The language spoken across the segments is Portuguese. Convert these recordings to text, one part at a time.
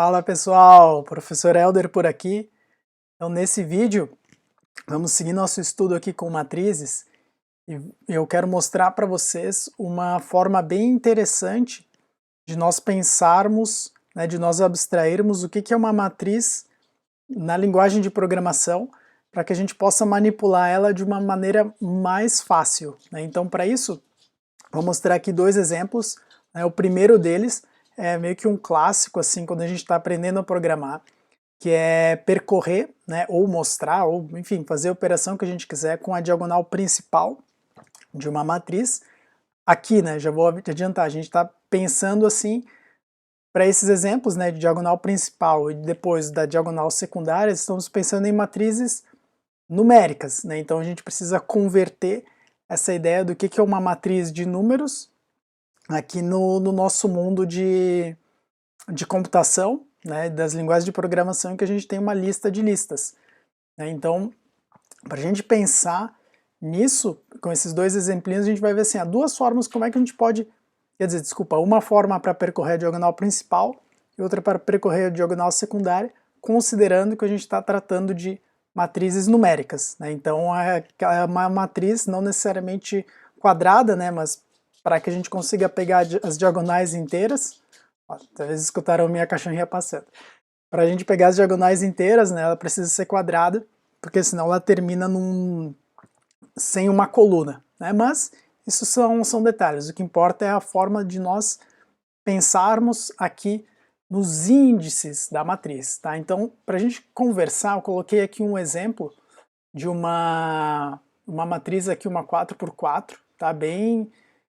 Fala pessoal, professor Helder por aqui. Então nesse vídeo vamos seguir nosso estudo aqui com matrizes e eu quero mostrar para vocês uma forma bem interessante de nós pensarmos, de nós abstrairmos o que é uma matriz na linguagem de programação para que a gente possa manipular ela de uma maneira mais fácil. Então para isso, vou mostrar aqui dois exemplos. O primeiro deles é meio que um clássico, assim, quando a gente está aprendendo a programar, que é percorrer, ou mostrar, ou enfim, fazer a operação que a gente quiser com a diagonal principal de uma matriz. Aqui, já vou adiantar, a gente está pensando assim, para esses exemplos, de diagonal principal e depois da diagonal secundária, estamos pensando em matrizes numéricas, então a gente precisa converter essa ideia do que é uma matriz de números aqui no nosso mundo de computação, das linguagens de programação, em que a gente tem uma lista de listas. Então, para a gente pensar nisso, com esses dois exemplinhos, a gente vai ver assim, há duas formas como é que a gente pode, uma forma para percorrer a diagonal principal e outra para percorrer a diagonal secundária, considerando que a gente está tratando de matrizes numéricas. Então, é uma matriz não necessariamente quadrada, mas para que a gente consiga pegar as diagonais inteiras. Talvez escutaram minha cachorrinha passando. Para a gente pegar as diagonais inteiras, ela precisa ser quadrada, porque senão ela termina sem uma coluna. Mas isso são detalhes, o que importa é a forma de nós pensarmos aqui nos índices da matriz. Então, para a gente conversar, eu coloquei aqui um exemplo de uma matriz aqui, uma 4x4,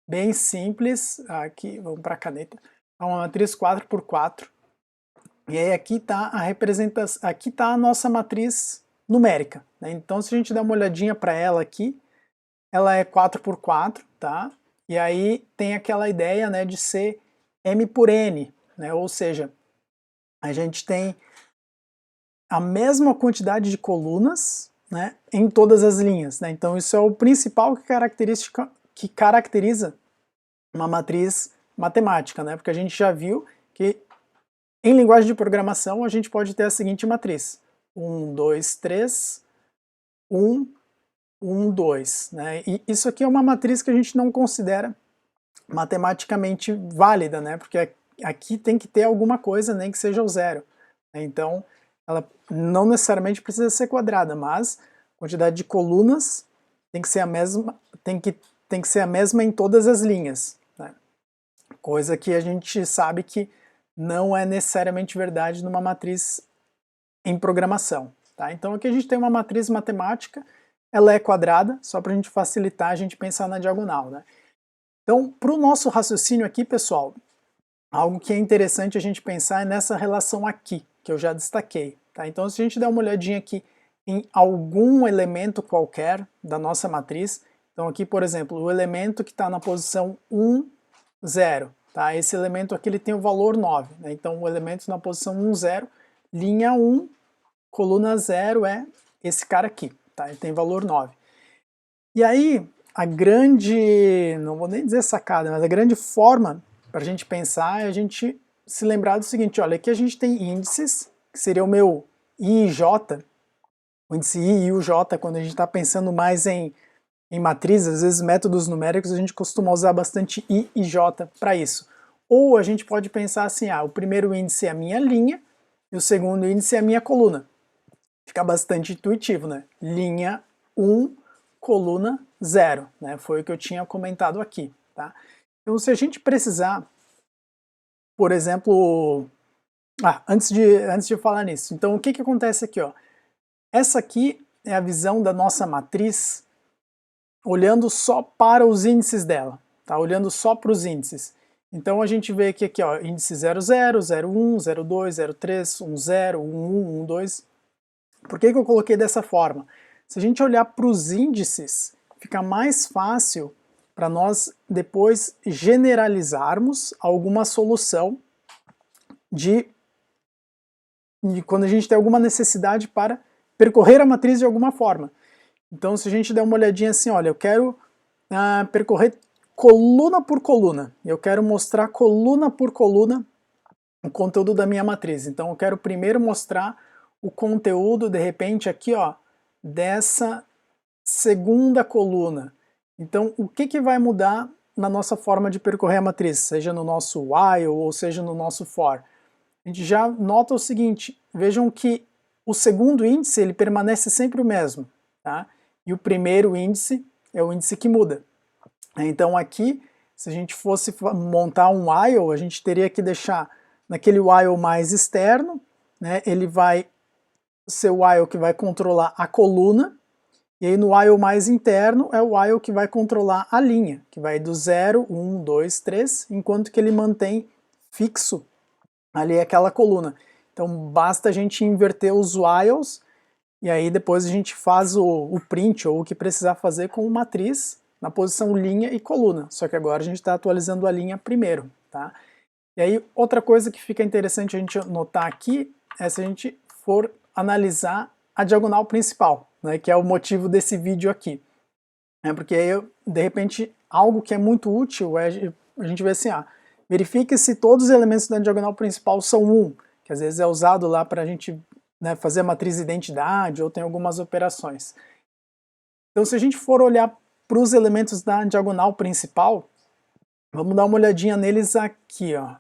bem simples. Aqui, vamos para a caneta. É uma matriz 4x4, e aí aqui está a representação, aqui está a nossa matriz numérica. Então se a gente der uma olhadinha para ela aqui, ela é 4x4, tá? E aí tem aquela ideia de ser m por n, ou seja, a gente tem a mesma quantidade de colunas em todas as linhas. Então isso é o principal que caracteriza uma matriz matemática, porque a gente já viu que em linguagem de programação a gente pode ter a seguinte matriz: 1, 2, 3, 1, 1, 2. E isso aqui é uma matriz que a gente não considera matematicamente válida, porque aqui tem que ter alguma coisa, nem que seja o zero. Então ela não necessariamente precisa ser quadrada, mas a quantidade de colunas tem que ser a mesma, tem que ser a mesma em todas as linhas. Coisa que a gente sabe que não é necessariamente verdade numa matriz em programação. Então aqui a gente tem uma matriz matemática, ela é quadrada, só para a gente facilitar a gente pensar na diagonal. Então, para o nosso raciocínio aqui, pessoal, algo que é interessante a gente pensar é nessa relação aqui, que eu já destaquei. Então se a gente der uma olhadinha aqui em algum elemento qualquer da nossa matriz, então aqui, por exemplo, o elemento que está na posição 1, 0. Esse elemento aqui ele tem o valor 9. Então o elemento na posição 1, 0, linha 1, coluna 0 é esse cara aqui. Ele tem valor 9. E aí, a grande, não vou nem dizer sacada, mas a grande forma para a gente pensar é a gente se lembrar do seguinte: olha, aqui a gente tem índices, que seria o meu I e J, o índice I e o J, quando a gente está pensando mais em matrizes, às vezes métodos numéricos, a gente costuma usar bastante I e J para isso. Ou a gente pode pensar assim, o primeiro índice é a minha linha e o segundo índice é a minha coluna. Fica bastante intuitivo, Linha 1, coluna 0, Foi o que eu tinha comentado aqui, Então se a gente precisar, por exemplo, antes de falar nisso, então o que acontece aqui, Essa aqui é a visão da nossa matriz olhando só para os índices dela, olhando só para os índices. Então a gente vê aqui, índice 00, 01, 02, 03, 10, 11, 12. Por que eu coloquei dessa forma? Se a gente olhar para os índices, fica mais fácil para nós depois generalizarmos alguma solução de quando a gente tem alguma necessidade para percorrer a matriz de alguma forma. Então se a gente der uma olhadinha assim, olha, eu quero percorrer coluna por coluna, eu quero mostrar coluna por coluna o conteúdo da minha matriz. Então eu quero primeiro mostrar o conteúdo, de repente, aqui, ó, dessa segunda coluna. Então o que que vai mudar na nossa forma de percorrer a matriz, seja no nosso while ou seja no nosso for? A gente já nota o seguinte, vejam que o segundo índice ele permanece sempre o mesmo, tá? E o primeiro índice é o índice que muda. Então aqui, se a gente fosse montar um while, a gente teria que deixar naquele while mais externo, né? Ele vai ser o while que vai controlar a coluna, e aí no while mais interno é o while que vai controlar a linha, que vai do 0, 1, 2, 3, enquanto que ele mantém fixo ali aquela coluna. Então basta a gente inverter os whiles, e aí depois a gente faz o print, ou o que precisar fazer com matriz, na posição linha e coluna, só que agora a gente está atualizando a linha primeiro, tá? E aí outra coisa que fica interessante a gente notar aqui é se a gente for analisar a diagonal principal, né, que é o motivo desse vídeo aqui. Porque aí, de repente, algo que é muito útil é a gente ver assim, verifique se todos os elementos da diagonal principal são 1, que às vezes é usado lá para a gente, né, fazer a matriz de identidade ou tem algumas operações. Então se a gente for olhar para os elementos da diagonal principal, vamos dar uma olhadinha neles aqui, ó,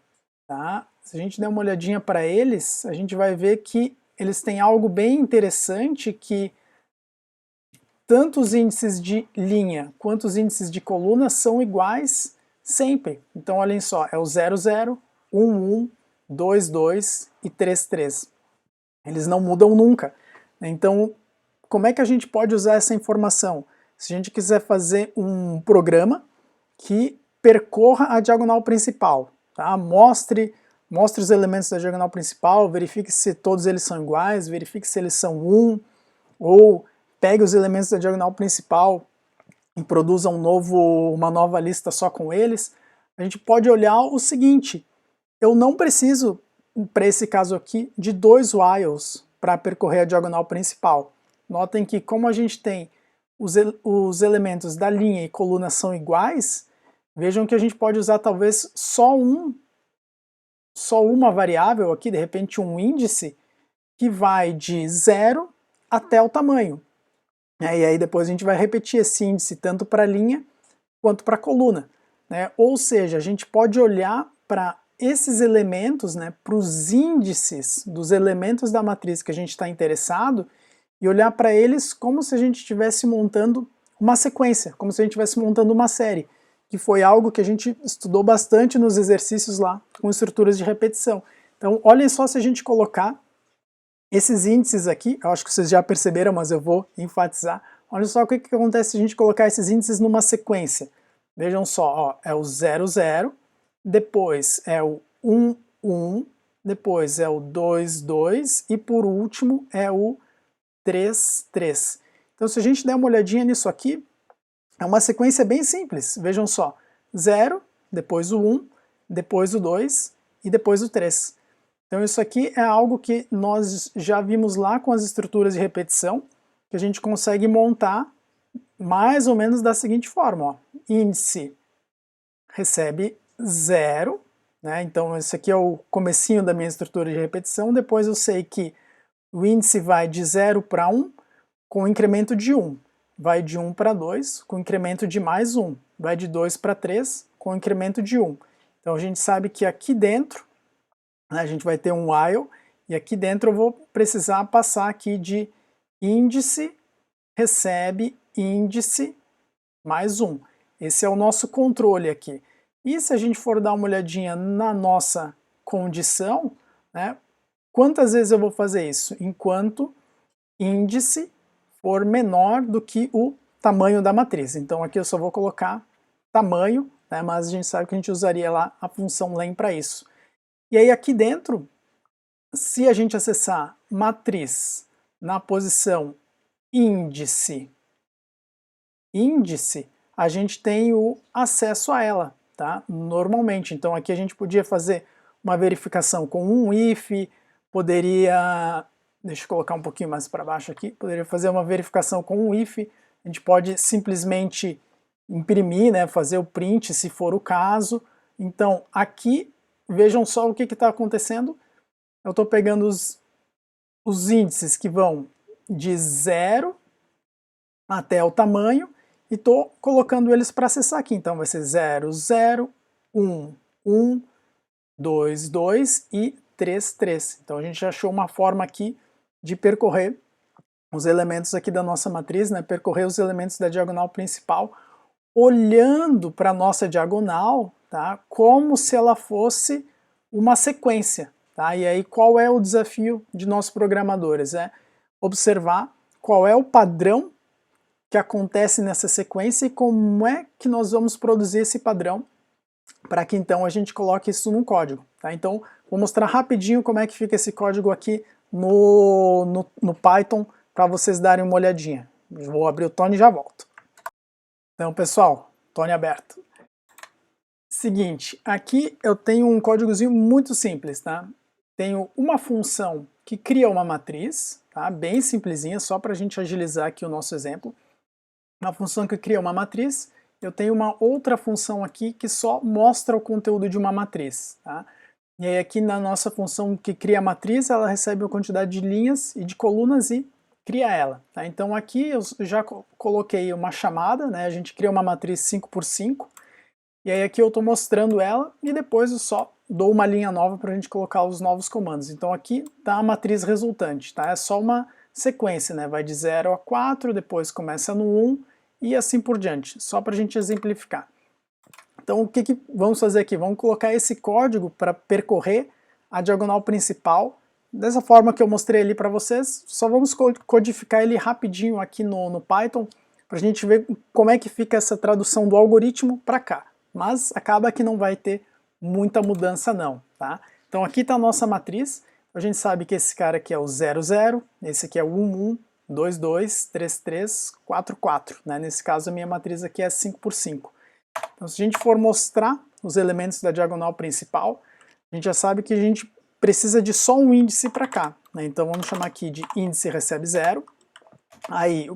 tá? Se a gente der uma olhadinha para eles, a gente vai ver que eles têm algo bem interessante, que tanto os índices de linha quanto os índices de coluna são iguais sempre. Então olhem só, é o 0, 0, 1, 1, 2, 2 e 3, 3. Eles não mudam nunca. Então, como é que a gente pode usar essa informação? Se a gente quiser fazer um programa que percorra a diagonal principal, tá? Mostre os elementos da diagonal principal, verifique se todos eles são iguais, verifique se eles são 1, ou pegue os elementos da diagonal principal e produza uma nova lista só com eles. A gente pode olhar o seguinte, eu não preciso, para esse caso aqui, de 2 whiles para percorrer a diagonal principal. Notem que como a gente tem os elementos da linha e coluna são iguais, vejam que a gente pode usar talvez só uma variável aqui, de repente um índice, que vai de 0 até o tamanho. E aí depois a gente vai repetir esse índice tanto para a linha quanto para a coluna. Né? Ou seja, a gente pode olhar para esses elementos, né, para os índices dos elementos da matriz que a gente está interessado, e olhar para eles como se a gente estivesse montando uma sequência, como se a gente estivesse montando uma série, que foi algo que a gente estudou bastante nos exercícios lá, com estruturas de repetição. Então, olhem só se a gente colocar esses índices aqui, eu acho que vocês já perceberam, mas eu vou enfatizar. Olha só o que acontece se a gente colocar esses índices numa sequência. Vejam só, ó, é o 0, 0, depois é o 1, 1, depois é o 2, 2 e por último é o 3, 3. Então se a gente der uma olhadinha nisso aqui, é uma sequência bem simples. Vejam só, 0, depois o 1, depois o 2 e depois o 3. Então isso aqui é algo que nós já vimos lá com as estruturas de repetição, que a gente consegue montar mais ou menos da seguinte forma, ó. Índice recebe 0, né? Então esse aqui é o comecinho da minha estrutura de repetição, depois eu sei que o índice vai de 0 para 1 com incremento de 1, vai de 1 para 2 com incremento de mais 1, vai de 2 para 3 com incremento de 1. Então a gente sabe que aqui dentro a gente vai ter um while, e aqui dentro eu vou precisar passar aqui de índice recebe índice mais 1. Esse é o nosso controle aqui. E se a gente for dar uma olhadinha na nossa condição, né, quantas vezes eu vou fazer isso? Enquanto índice for menor do que o tamanho da matriz. Então aqui eu só vou colocar tamanho, né, mas a gente sabe que a gente usaria lá a função len para isso. E aí aqui dentro, se a gente acessar matriz na posição índice, a gente tem o acesso a ela, tá? Normalmente. Então aqui a gente podia fazer uma verificação com um if, poderia, deixa eu colocar um pouquinho mais para baixo aqui, poderia fazer uma verificação com um if, a gente pode simplesmente imprimir, né, fazer o print se for o caso. Então aqui vejam só o que está acontecendo. Eu estou pegando os índices que vão de 0 até o tamanho e estou colocando eles para acessar aqui. Então vai ser 0, 0, 1, 1, 2, 2 e 3, 3. Então a gente achou uma forma aqui de percorrer os elementos aqui da nossa matriz, né? Percorrer os elementos da diagonal principal, olhando para a nossa diagonal, tá? Como se ela fosse uma sequência. Tá? E aí qual é o desafio de nós programadores? É observar qual é o padrão que acontece nessa sequência e como é que nós vamos produzir esse padrão para que então a gente coloque isso no código. Tá? Então vou mostrar rapidinho como é que fica esse código aqui no Python para vocês darem uma olhadinha. Vou abrir o Tony e já volto. Então pessoal, Tony aberto. Seguinte, aqui eu tenho um códigozinho muito simples, tá? Tenho uma função que cria uma matriz, tá? Bem simplesinha, só para a gente agilizar aqui o nosso exemplo. Uma função que cria uma matriz, eu tenho uma outra função aqui que só mostra o conteúdo de uma matriz, tá? E aí aqui na nossa função que cria a matriz, ela recebe a quantidade de linhas e de colunas e cria ela, tá? Então aqui eu já coloquei uma chamada, né? A gente cria uma matriz 5x5, e aí aqui eu estou mostrando ela e depois eu só dou uma linha nova para a gente colocar os novos comandos. Então aqui está a matriz resultante, tá? É só uma sequência, né? Vai de 0 a 4, depois começa no 1 e assim por diante, só para a gente exemplificar. Então o que vamos fazer aqui? Vamos colocar esse código para percorrer a diagonal principal, dessa forma que eu mostrei ali para vocês, só vamos codificar ele rapidinho aqui no Python, para a gente ver como é que fica essa tradução do algoritmo para cá. Mas acaba que não vai ter muita mudança não, tá? Então aqui está a nossa matriz, a gente sabe que esse cara aqui é o 0, 0, esse aqui é o 1, 1, 2, 2, 3, 3, 4, 4, né? Nesse caso a minha matriz aqui é 5x5. Então se a gente for mostrar os elementos da diagonal principal, a gente já sabe que a gente precisa de só um índice para cá, né? Então vamos chamar aqui de índice recebe 0. Aí,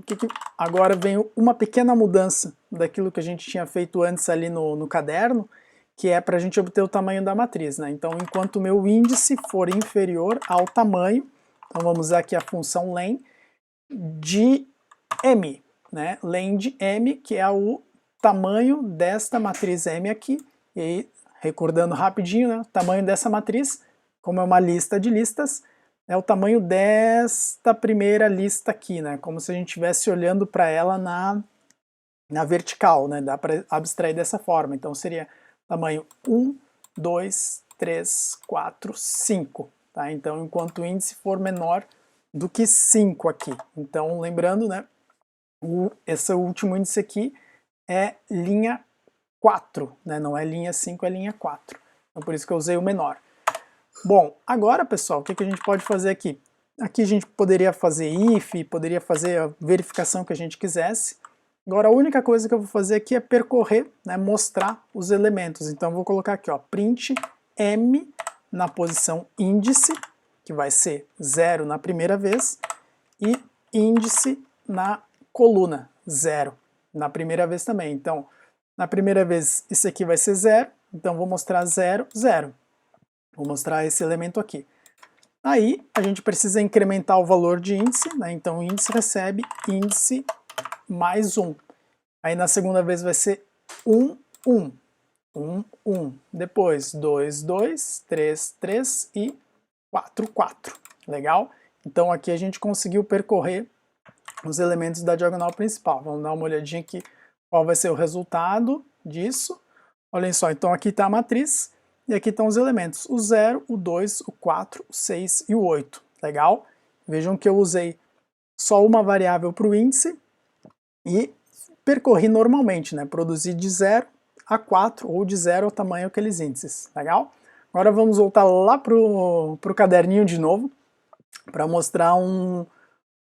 agora vem uma pequena mudança daquilo que a gente tinha feito antes ali no caderno, que é para a gente obter o tamanho da matriz, né? Então, enquanto o meu índice for inferior ao tamanho, então vamos usar aqui a função len de m, né? Len de m, que é o tamanho desta matriz m aqui, e aí, recordando rapidinho, né? O tamanho dessa matriz, como é uma lista de listas, é o tamanho desta primeira lista aqui, né? Como se a gente estivesse olhando para ela na vertical, né? Dá para abstrair dessa forma. Então seria tamanho 1, 2, 3, 4, 5. Tá? Então enquanto o índice for menor do que 5 aqui. Então lembrando, né? Esse último índice aqui é linha 4, né? Não é linha 5, é linha 4. Então por isso que eu usei o menor. Bom, agora pessoal, o que a gente pode fazer aqui? Aqui a gente poderia fazer if, poderia fazer a verificação que a gente quisesse. Agora a única coisa que eu vou fazer aqui é percorrer, né, mostrar os elementos. Então eu vou colocar aqui, ó, print m na posição índice, que vai ser 0 na primeira vez, e índice na coluna, 0 na primeira vez também. Então, na primeira vez isso aqui vai ser 0, então vou mostrar 0, 0. Vou mostrar esse elemento aqui. Aí a gente precisa incrementar o valor de índice, né? Então o índice recebe índice mais 1. Aí na segunda vez vai ser 1, 1. 1, 1. Depois 2, 2, 3, 3 e 4, 4. Legal? Então aqui a gente conseguiu percorrer os elementos da diagonal principal. Vamos dar uma olhadinha aqui qual vai ser o resultado disso. Olhem só, então aqui está a matriz. E aqui estão os elementos, o 0, o 2, o 4, o 6 e o 8. Legal? Vejam que eu usei só uma variável para o índice e percorri normalmente, né? Produzi de 0 a 4 ou de 0 ao tamanho daqueles índices. Legal? Agora vamos voltar lá para o caderninho de novo para mostrar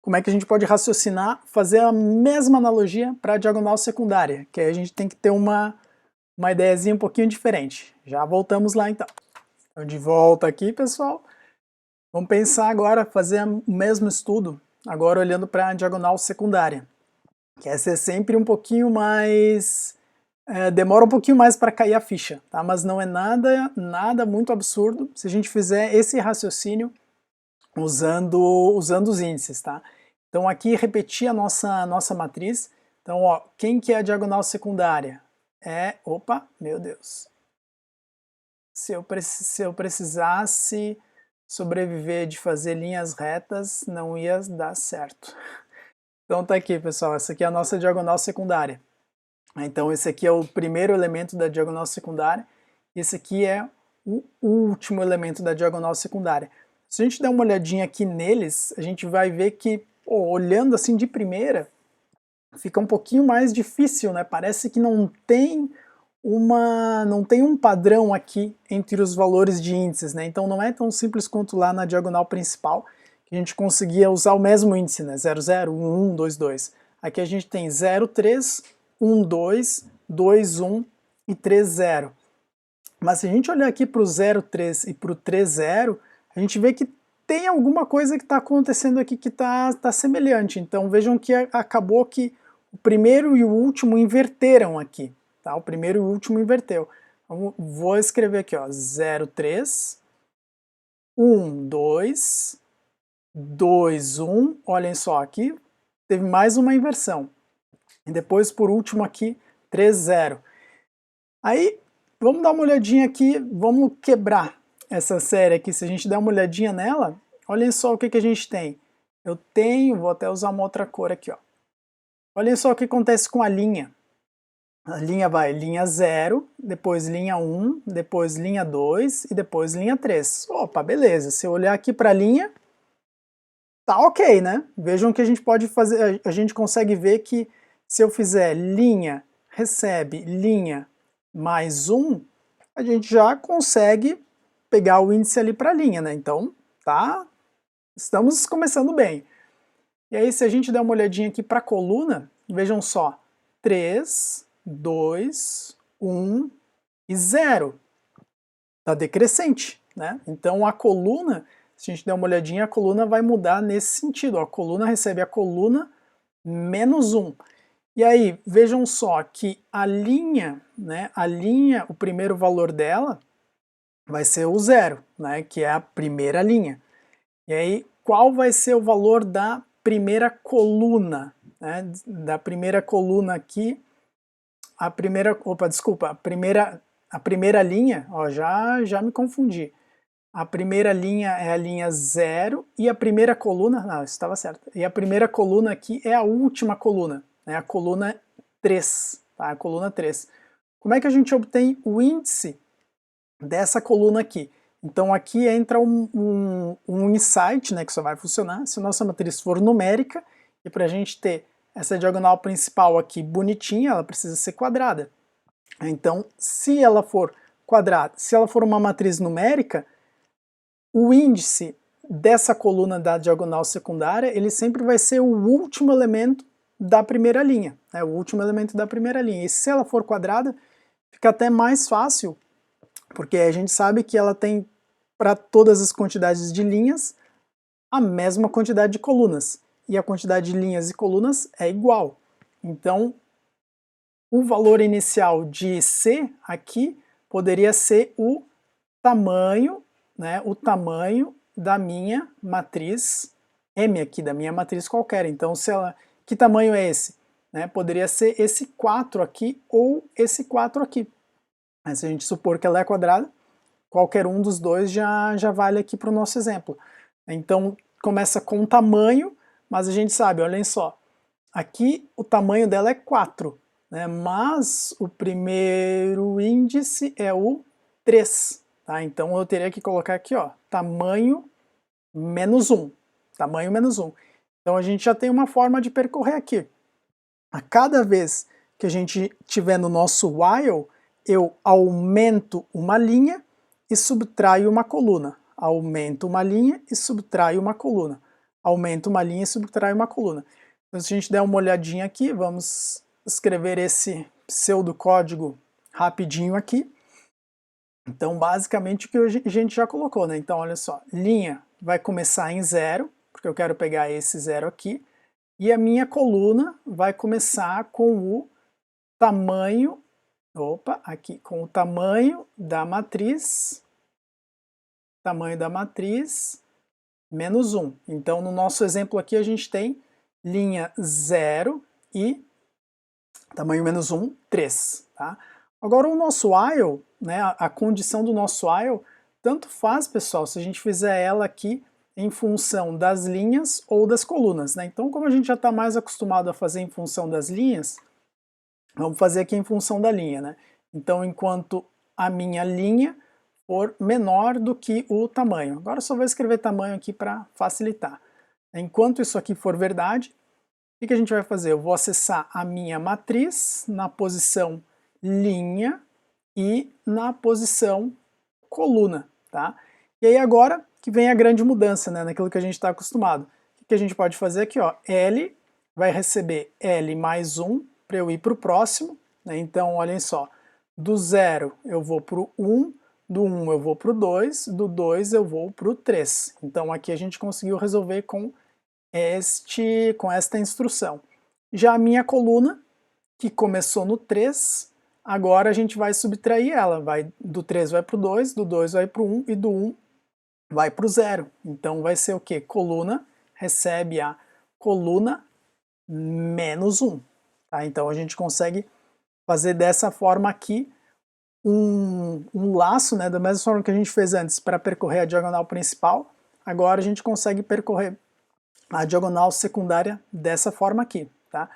como é que a gente pode raciocinar, fazer a mesma analogia para a diagonal secundária, que aí a gente tem que ter uma ideiazinha um pouquinho diferente. Já voltamos lá então. Então de volta aqui, pessoal. Vamos pensar agora, fazer o mesmo estudo, agora olhando para a diagonal secundária. Que essa é sempre um pouquinho mais demora um pouquinho mais para cair a ficha, tá? Mas não é nada muito absurdo se a gente fizer esse raciocínio usando os índices, tá? Então aqui repetir a nossa matriz. Então, ó, quem que é a diagonal secundária? Opa, meu Deus. Se eu precisasse sobreviver de fazer linhas retas, não ia dar certo. Então tá aqui, pessoal, essa aqui é a nossa diagonal secundária. Então esse aqui é o primeiro elemento da diagonal secundária, e esse aqui é o último elemento da diagonal secundária. Se a gente der uma olhadinha aqui neles, a gente vai ver que, olhando assim de primeira, fica um pouquinho mais difícil, né? Parece que não tem um padrão aqui entre os valores de índices, né? Então não é tão simples quanto lá na diagonal principal, que a gente conseguia usar o mesmo índice, né? 0, 0, 1, 1, 2, 2. Aqui a gente tem 0, 3, 1, 2, 2, 1 e 3, 0. Mas se a gente olhar aqui para o 0, 3 e para o 3, 0, a gente vê que tem alguma coisa que está acontecendo aqui que está semelhante. Então vejam que acabou que o primeiro e o último inverteram aqui. Tá? O primeiro e o último inverteu. Então, vou escrever aqui, ó, 0, 3, 1, 2, 2, 1. Olhem só, aqui teve mais uma inversão. E depois, por último aqui, 3, 0. Aí, vamos dar uma olhadinha aqui, vamos quebrar essa série aqui. Se a gente der uma olhadinha nela, olhem só o que a gente tem. Vou até usar uma outra cor aqui, ó. Olhem só o que acontece com a linha. A linha vai linha 0, depois linha 1, depois linha 2 e depois linha 3. Opa, beleza. Se eu olhar aqui para a linha, tá ok, né? Vejam que a gente pode fazer, a gente consegue ver que se eu fizer linha recebe linha mais 1, a gente já consegue pegar o índice ali para a linha, né? Então, tá, estamos começando bem. E aí, se a gente der uma olhadinha aqui para a coluna, vejam só, 3, 2, 1 e 0. Está decrescente, né? Então a coluna, se a gente der uma olhadinha, a coluna vai mudar nesse sentido. A coluna recebe a coluna menos 1. E aí, vejam só que a linha, né, o primeiro valor dela vai ser o 0, né, que é a primeira linha. E aí, qual vai ser o valor da primeira coluna? Né, da primeira coluna aqui, a primeira linha, ó, já me confundi. A primeira linha é a linha 0 e a primeira coluna, não, isso estava certo. E a primeira coluna aqui é a última coluna, né, a coluna 3, tá? A coluna 3. Como é que a gente obtém o índice dessa coluna aqui? Então aqui entra um insight, né, que só vai funcionar se a nossa matriz for numérica, e para a gente ter essa diagonal principal aqui bonitinha, ela precisa ser quadrada. Então, se ela for quadrada, se ela for uma matriz numérica, o índice dessa coluna da diagonal secundária, ele sempre vai ser o último elemento da primeira linha, né, o último elemento da primeira linha. E se ela for quadrada, fica até mais fácil, porque a gente sabe que ela tem, para todas as quantidades de linhas, a mesma quantidade de colunas. E a quantidade de linhas e colunas é igual. Então, o valor inicial de C aqui poderia ser o tamanho, né, o tamanho da minha matriz M aqui, da minha matriz qualquer. Então, que tamanho é esse? Né, poderia ser esse 4 aqui ou esse 4 aqui. Mas se a gente supor que ela é quadrada, qualquer um dos dois já vale aqui para o nosso exemplo. Então, começa com tamanho, mas a gente sabe, olhem só, aqui o tamanho dela é 4, né, mas o primeiro índice é o 3, tá? Então eu teria que colocar aqui, ó, tamanho menos 1, tamanho menos 1. Então a gente já tem uma forma de percorrer aqui. A cada vez que a gente tiver no nosso while, eu aumento uma linha e subtraio uma coluna. Aumento uma linha e subtraio uma coluna. Aumento uma linha e subtraio uma coluna. Então, se a gente der uma olhadinha aqui, vamos escrever esse pseudocódigo rapidinho aqui. Então, basicamente, o que a gente já colocou, né? Então, olha só, linha vai começar em 0, porque eu quero pegar esse 0 aqui, e a minha coluna vai começar com o tamanho opa, aqui com o tamanho da matriz menos 1. Então, no nosso exemplo aqui, a gente tem linha 0 e tamanho menos 1, 3. Tá? Agora, o nosso while, né, a condição do nosso while, tanto faz, pessoal, se a gente fizer ela aqui em função das linhas ou das colunas. Né? Então, como a gente já está mais acostumado a fazer em função das linhas, vamos fazer aqui em função da linha. Né? Então, enquanto a minha linha for menor do que o tamanho. Agora eu só vou escrever tamanho aqui para facilitar. Enquanto isso aqui for verdade, o que a gente vai fazer? Eu vou acessar a minha matriz na posição linha e na posição coluna. Tá? E aí agora que vem a grande mudança, né, naquilo que a gente está acostumado. O que a gente pode fazer aqui? Ó, L vai receber L mais 1 para eu ir para o próximo. Né? Então, olhem só, do 0 eu vou para o 1, do 1 eu vou para o 2, do 2 eu vou para o 3. Então aqui a gente conseguiu resolver com esta instrução. Já a minha coluna, que começou no 3, agora a gente vai subtrair ela. Do 3 vai para o 2, do 2 vai para o 1 e do 1 vai para o 0. Então vai ser o quê? Coluna recebe a coluna menos 1. Tá? Então a gente consegue fazer dessa forma aqui um laço, né, da mesma forma que a gente fez antes para percorrer a diagonal principal, agora a gente consegue percorrer a diagonal secundária dessa forma aqui. Tá?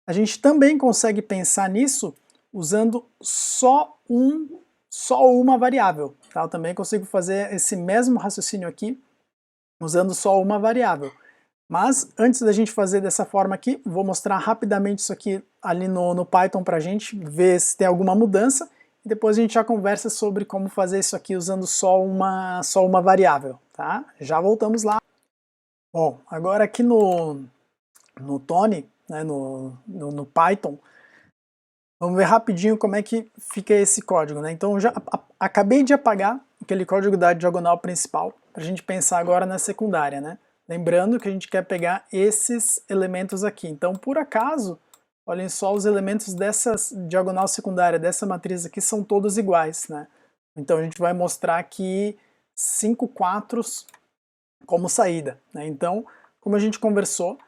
A gente também consegue pensar nisso usando só uma variável. Tá? Eu também consigo fazer esse mesmo raciocínio aqui usando só uma variável. Mas antes da gente fazer dessa forma aqui, vou mostrar rapidamente isso aqui ali no Python para a gente ver se tem alguma mudança. E depois a gente já conversa sobre como fazer isso aqui usando só uma variável, tá? Já voltamos lá. Bom, agora aqui no Tony, né, no Python, vamos ver rapidinho como é que fica esse código, né? Então eu já acabei de apagar aquele código da diagonal principal, para a gente pensar agora na secundária, né? Lembrando que a gente quer pegar esses elementos aqui. Então, por acaso, olhem só, os elementos dessa diagonal secundária, dessa matriz aqui, são todos iguais, né? Então a gente vai mostrar aqui 5 quatros como saída, né? Então, como a gente conversou,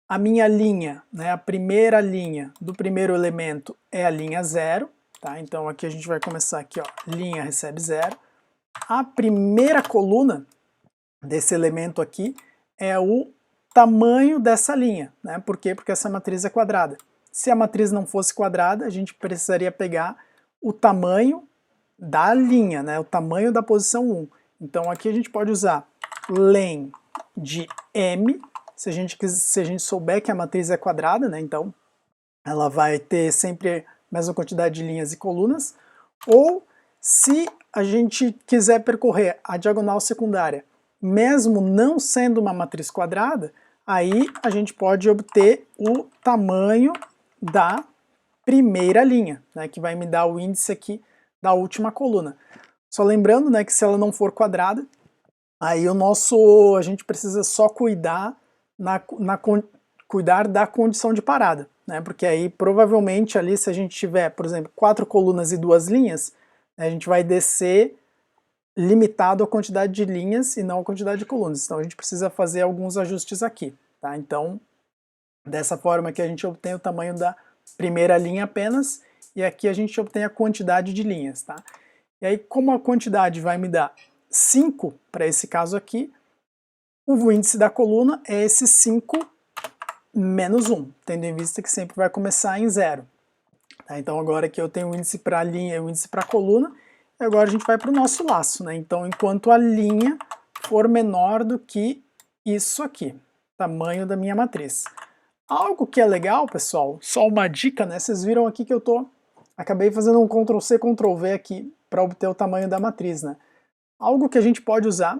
a minha linha, né, a primeira linha do primeiro elemento é a linha 0, tá? Então aqui a gente vai começar aqui, ó, linha recebe 0. A primeira coluna desse elemento aqui é o tamanho dessa linha, né? Por quê? Porque essa matriz é quadrada. Se a matriz não fosse quadrada, a gente precisaria pegar o tamanho da linha, né? O tamanho da posição 1. Então aqui a gente pode usar len de m, se a gente souber que a matriz é quadrada, né? Então ela vai ter sempre a mesma quantidade de linhas e colunas, ou se a gente quiser percorrer a diagonal secundária mesmo não sendo uma matriz quadrada, aí a gente pode obter o tamanho da primeira linha, né, que vai me dar o índice aqui da última coluna. Só lembrando, né, que se ela não for quadrada, aí a gente precisa só cuidar da condição de parada, né, porque aí provavelmente ali se a gente tiver, por exemplo, 4 colunas e 2 linhas, a gente vai descer limitado à quantidade de linhas e não à quantidade de colunas. Então a gente precisa fazer alguns ajustes aqui. Tá? Então, dessa forma aqui a gente obtém o tamanho da primeira linha apenas, e aqui a gente obtém a quantidade de linhas. Tá? E aí, como a quantidade vai me dar 5 para esse caso aqui, o índice da coluna é esse 5 menos 1, tendo em vista que sempre vai começar em 0. Tá? Então agora aqui eu tenho o índice para a linha e o índice para a coluna, e agora a gente vai para o nosso laço, né? Então, enquanto a linha for menor do que isso aqui, tamanho da minha matriz. Algo que é legal, pessoal, só uma dica, né? Vocês viram aqui que acabei fazendo um Ctrl+C, Ctrl+V aqui para obter o tamanho da matriz, né? Algo que a gente pode usar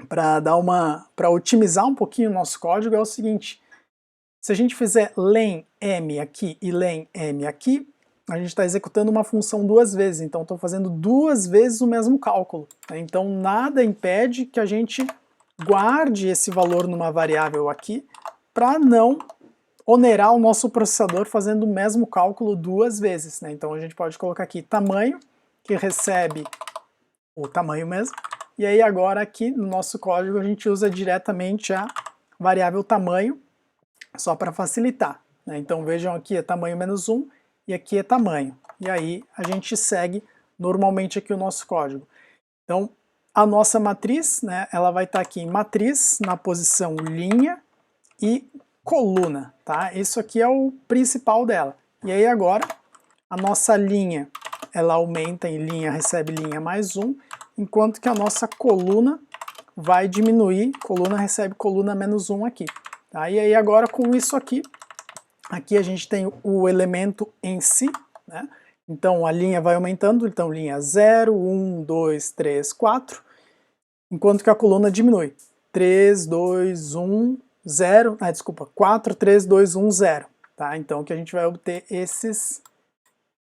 para otimizar um pouquinho o nosso código é o seguinte: se a gente fizer len m aqui e len m aqui, a gente está executando uma função 2 vezes, então estou fazendo 2 vezes o mesmo cálculo. Né? Então nada impede que a gente guarde esse valor numa variável aqui para não onerar o nosso processador fazendo o mesmo cálculo duas vezes, né? Então a gente pode colocar aqui tamanho, que recebe o tamanho mesmo, e aí agora aqui no nosso código a gente usa diretamente a variável tamanho, só para facilitar, né? Então vejam aqui é tamanho menos 1 e aqui é tamanho, e aí a gente segue normalmente aqui o nosso código. Então a nossa matriz, né, ela vai estar aqui em matriz, na posição linha e coluna, tá? Isso aqui é o principal dela. E aí agora, a nossa linha, ela aumenta em linha, recebe linha mais 1, enquanto que a nossa coluna vai diminuir, coluna recebe coluna menos 1 aqui. Tá? E aí agora com isso aqui, aqui a gente tem o elemento em si, né? Então a linha vai aumentando, então linha 0, 1, 2, 3, 4, enquanto que a coluna diminui. 3, 2, 1, 0, desculpa, 4, 3, 2, 1, 0. Tá? Então que a gente vai obter esses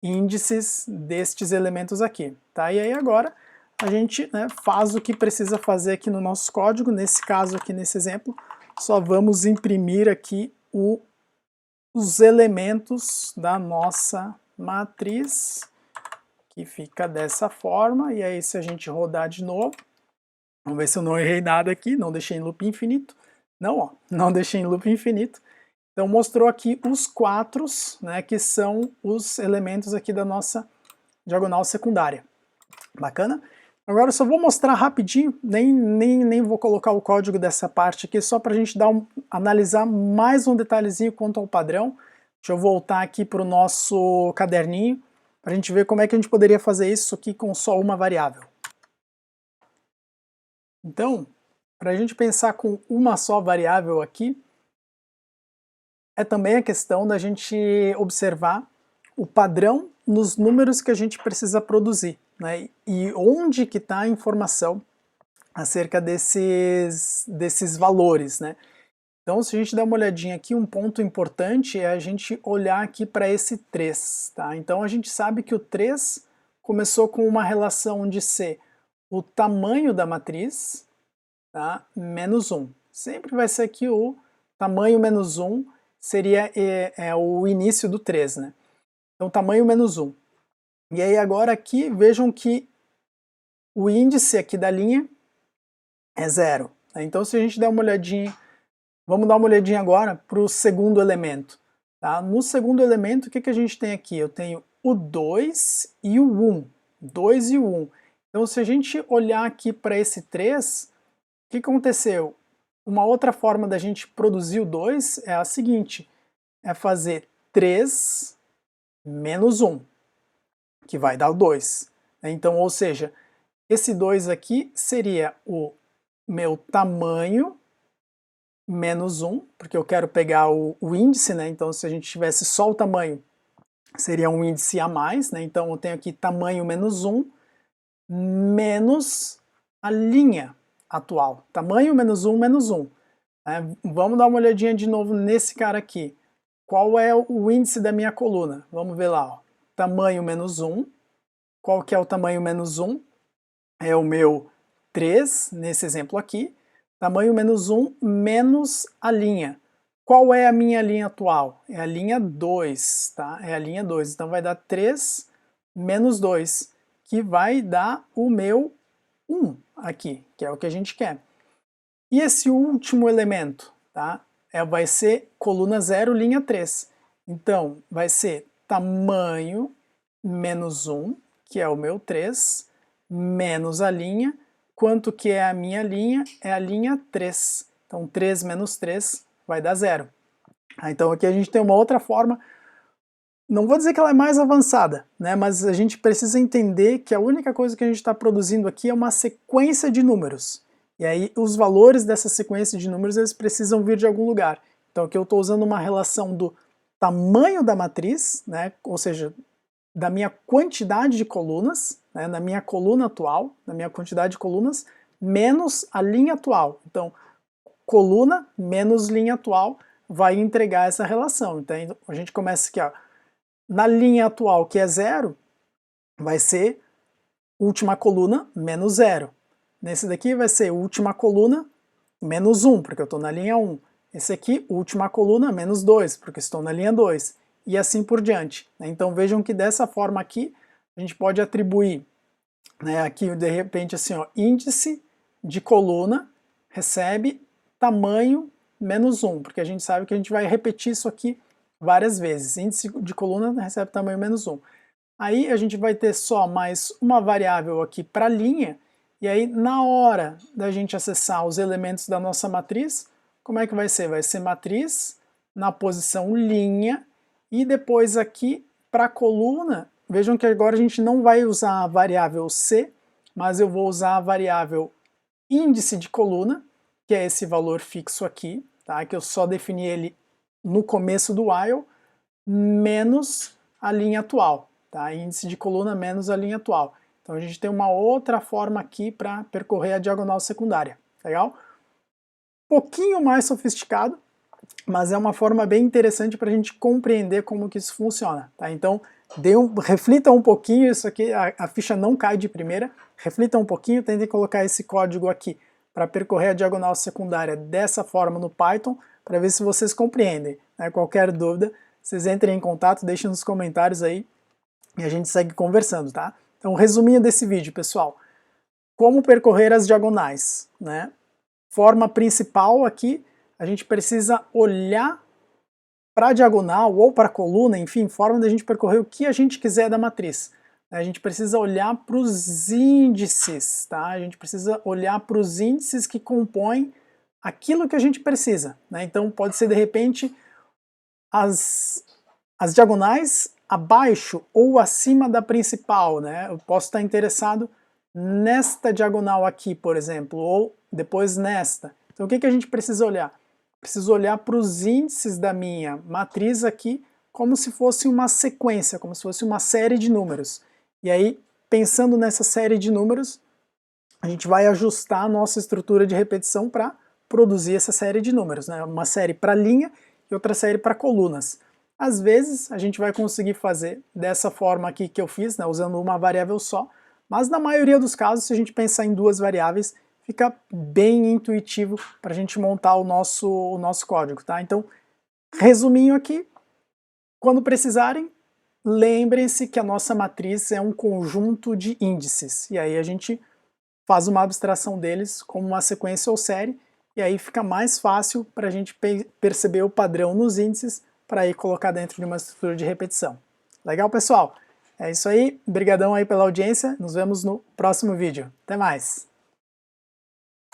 índices destes elementos aqui. Tá? E aí agora a gente, né, faz o que precisa fazer aqui no nosso código. Nesse caso aqui, nesse exemplo, só vamos imprimir aqui os elementos da nossa matriz, que fica dessa forma. E aí se a gente rodar de novo, vamos ver se eu não errei nada aqui, não deixei em loop infinito. Não, ó, não deixei em loop infinito. Então mostrou aqui os quatros, né, que são os elementos aqui da nossa diagonal secundária. Bacana? Agora eu só vou mostrar rapidinho, nem vou colocar o código dessa parte aqui, só para a gente analisar mais um detalhezinho quanto ao padrão. Deixa eu voltar aqui para o nosso caderninho, para a gente ver como é que a gente poderia fazer isso aqui com só uma variável. Então, para a gente pensar com uma só variável aqui, é também a questão da gente observar o padrão nos números que a gente precisa produzir, né? E onde que está a informação acerca desses valores, né? Então, se a gente der uma olhadinha aqui, um ponto importante é a gente olhar aqui para esse 3, tá? Então a gente sabe que o 3 começou com uma relação de ser o tamanho da matriz, tá? Menos 1. Sempre vai ser aqui o tamanho menos 1, seria o início do 3, né? Então tamanho menos 1. E aí agora aqui, vejam que o índice aqui da linha é 0. Né? Então se a gente der uma olhadinha, vamos dar uma olhadinha agora para o segundo elemento. Tá? No segundo elemento, o que a gente tem aqui? Eu tenho o 2 e o 1. 2 e o 1. Então se a gente olhar aqui para esse 3, o que aconteceu? Uma outra forma da gente produzir o 2 é a seguinte, é fazer 3 menos 1, que vai dar o 2. Então, ou seja, esse 2 aqui seria o meu tamanho menos 1, porque eu quero pegar o índice, né? Então se a gente tivesse só o tamanho, seria um índice a mais, né? Então eu tenho aqui tamanho menos 1, menos a linha atual. Tamanho menos 1, menos 1. Vamos dar uma olhadinha de novo nesse cara aqui. Qual é o índice da minha coluna? Vamos ver lá, ó. Tamanho menos 1. Qual que é o tamanho menos 1? É o meu 3, nesse exemplo aqui. Tamanho menos 1 menos a linha. Qual é a minha linha atual? É a linha 2, tá? É a linha 2. Então vai dar 3 menos 2, que vai dar o meu 1 aqui, que é o que a gente quer. E esse último elemento, tá? Vai ser coluna 0, linha 3. Então, vai ser tamanho menos 1, que é o meu 3, menos a linha. Quanto que é a minha linha? É a linha 3. Então, 3 menos 3 vai dar 0. Então, aqui a gente tem uma outra forma, não vou dizer que ela é mais avançada, né? Mas a gente precisa entender que a única coisa que a gente está produzindo aqui é uma sequência de números. E aí os valores dessa sequência de números eles precisam vir de algum lugar. Então aqui eu estou usando uma relação do tamanho da matriz, né? Ou seja, da minha quantidade de colunas, né? Na minha coluna atual, na minha quantidade de colunas, menos a linha atual. Então coluna menos linha atual vai entregar essa relação. Então a gente começa aqui, ó. Na linha atual, que é 0, vai ser última coluna menos 0. Nesse daqui vai ser última coluna menos 1, porque eu estou na linha 1. Esse aqui, última coluna, menos 2, porque estou na linha 2, e assim por diante. Então vejam que dessa forma aqui, a gente pode atribuir, né, aqui de repente assim, ó, índice de coluna recebe tamanho menos 1, porque a gente sabe que a gente vai repetir isso aqui várias vezes. Índice de coluna recebe tamanho menos 1. Aí a gente vai ter só mais uma variável aqui para a linha, e aí na hora da gente acessar os elementos da nossa matriz, como é que vai ser? Vai ser matriz na posição linha, e depois aqui para a coluna, vejam que agora a gente não vai usar a variável C, mas eu vou usar a variável índice de coluna, que é esse valor fixo aqui, tá? Que eu só defini ele no começo do while, menos a linha atual, tá? Índice de coluna menos a linha atual. Então a gente tem uma outra forma aqui para percorrer a diagonal secundária, legal? Pouquinho mais sofisticado, mas é uma forma bem interessante para a gente compreender como que isso funciona, tá? Então reflita um pouquinho, isso aqui, a ficha não cai de primeira, reflita um pouquinho, tentem colocar esse código aqui para percorrer a diagonal secundária dessa forma no Python, para ver se vocês compreendem, né? Qualquer dúvida, vocês entrem em contato, deixem nos comentários aí, e a gente segue conversando, tá? Então, resuminho desse vídeo, pessoal. Como percorrer as diagonais, né? Forma principal aqui, a gente precisa olhar para a diagonal ou para a coluna, enfim, forma da gente percorrer o que a gente quiser da matriz. A gente precisa olhar para os índices, tá? A gente precisa olhar para os índices que compõem aquilo que a gente precisa, né? Então pode ser de repente as diagonais abaixo ou acima da principal, né? Eu posso estar interessado nesta diagonal aqui, por exemplo, ou depois nesta. Então o que a gente precisa olhar? Preciso olhar para os índices da minha matriz aqui como se fosse uma sequência, como se fosse uma série de números. E aí, pensando nessa série de números, a gente vai ajustar a nossa estrutura de repetição para produzir essa série de números, né? Uma série para linha e outra série para colunas. Às vezes a gente vai conseguir fazer dessa forma aqui que eu fiz, né, usando uma variável só, mas na maioria dos casos, se a gente pensar em duas variáveis, fica bem intuitivo para a gente montar o nosso código, tá? Então, resuminho aqui, quando precisarem, lembrem-se que a nossa matriz é um conjunto de índices, e aí a gente faz uma abstração deles como uma sequência ou série, e aí fica mais fácil para a gente perceber o padrão nos índices para aí colocar dentro de uma estrutura de repetição. Legal, pessoal? É isso aí, brigadão aí pela audiência, nos vemos no próximo vídeo. Até mais!